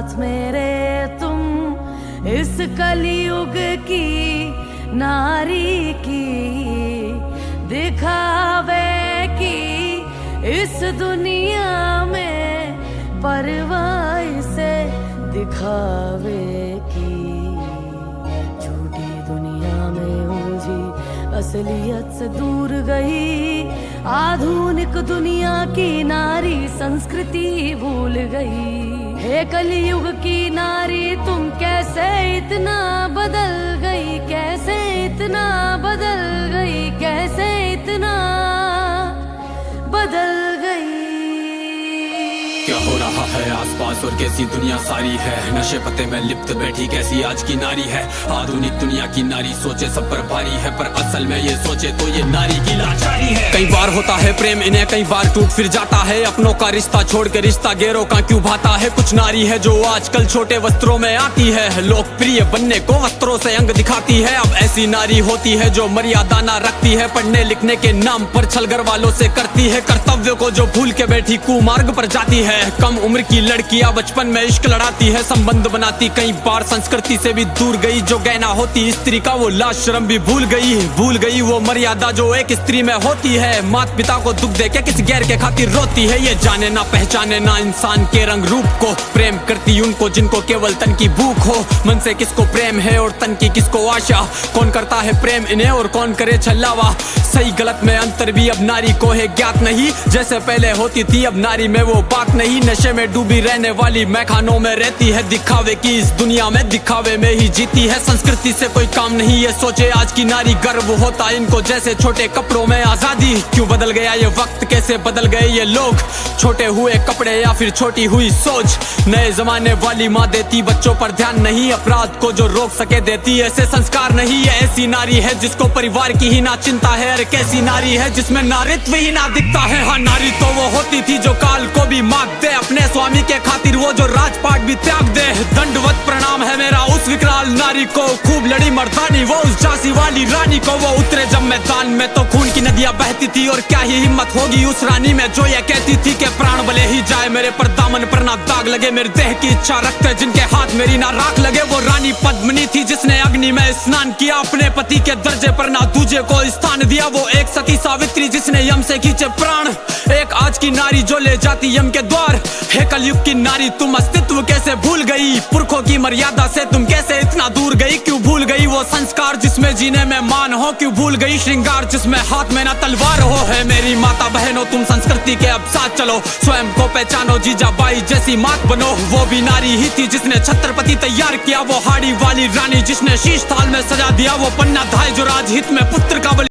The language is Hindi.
साथ मेरे तुम इस कलयुग की नारी की दिखावे की इस दुनिया में परवाह से दिखावे की। झूठी दुनिया में उलझी असलियत से दूर गई, आधुनिक दुनिया की नारी संस्कृति भूल गई। हे कलयुग की नारी तुम कैसे इतना बदल गई, कैसे इतना बदल गई, कैसे इतना बदल गई। क्या हो रहा है आसपास और कैसी दुनिया सारी है, नशे पते में लिप्त बैठी कैसी आज की नारी है। आधुनिक दुनिया की नारी सोचे सब पर भारी है, पर असल में ये सोचे तो ये नारी की लाचारी है। कई बार होता है प्रेम इन्हें, कई बार टूट फिर जाता है, अपनों का रिश्ता छोड़ के रिश्ता गैरों का क्यों भाता है। कुछ नारी है जो आजकल छोटे वस्त्रों में आती है, लोकप्रिय बनने को वस्त्रों से अंग दिखाती है। अब ऐसी नारी होती है जो मर्यादा ना रखती है, पढ़ने लिखने के नाम पर छल घर वालों से करती है कर्तव्य को जो भूल के बैठी कुमार्ग पर जाती है। कम उम्र की लड़कियां बचपन में इश्क लड़ाती है, संबंध बनाती कई बार संस्कृति से भी दूर गई। जो गहना होती स्त्री का वो लाज शर्म भी भूल गई वो मर्यादा जो एक स्त्री में होती है। माता पिता को दुख दे के किसी गैर के खातिर रोती है, ये जाने ना पहचाने ना इंसान के रंग रूप को। प्रेम करती उनको जिनको केवल तन की भूख हो, मन से किसको प्रेम है और तन की किसको आशा। कौन करता है प्रेम इन्हें और कौन करे छलावा, सही गलत में अंतर भी अब नारी को है ज्ञात नहीं। जैसे पहले होती थी अब नारी में वो बात नहीं, नशे में डूबी रहने वाली मैखानों में रहती है, दिखावे की इस दुनिया में दिखावे में ही जीती है। संस्कृति से कोई काम नहीं ये सोचे आज की नारी, गर्व होता इनको जैसे छोटे कपड़ों में आजादी। क्यों बदल गया ये वक्त, कैसे बदल गए ये लोग, छोटे हुए कपड़े या फिर छोटी हुई सोच। नए जमाने वाली माँ देती बच्चों पर ध्यान नहीं, अपराध को जो रोक सके देती ऐसे संस्कार नहीं। ये ऐसी नारी है जिसको परिवार की ही ना चिंता है, अरे कैसी नारी है जिसमें नारित्व ही ना दिखता है। हाँ नारी तो वो होती थी जो काल को भी मात दे, अपने स्वामी के खातिर वो जो राजपाट भी त्याग दे। दंडवत प्रणाम है मेरा उस विकराल नारी को, खूब लड़ी मर्दानी वो उस झांसी वाली रानी को। वो उतरे जब मैदान में तो खून की नदियां बहती थी, और क्या ही हिम्मत होगी उस रानी में जो ये कहती थी कि प्राण भले ही जाए मेरे पर दामन पर ना दाग लगे, मेरे देह की इच्छा रखते जिनके हाथ मेरी ना राख लगे। वो रानी पद्मिनी थी जिसने अग्नि में स्नान किया, अपने पति के दर्जे पर ना दूजे को स्थान दिया। वो एक सती सावित्री जिसने यम से खींचे प्राण, एक आज की नारी जो ले जाती यम के द्वार। हे कलयुग की नारी तुम अस्तित्व कैसे भूल गई, पुरखों की मर्यादा से तुम कैसे इतना दूर गई। क्यों भूल गई वो संस्कार जिसमें जीने में मान हो, क्यों भूल गई श्रृंगार जिसमें हाथ में ना तलवार हो। है मेरी माता बहनों तुम संस्कृति के अब साथ चलो, स्वयं को पहचानो जीजाबाई जैसी मात बनो। वो भी नारी ही थी जिसने छत्रपति तैयार किया, वो हाड़ी वाली रानी जिसने शीश थाल में सजा दिया। वो पन्ना धाय जो राजहित में पुत्र का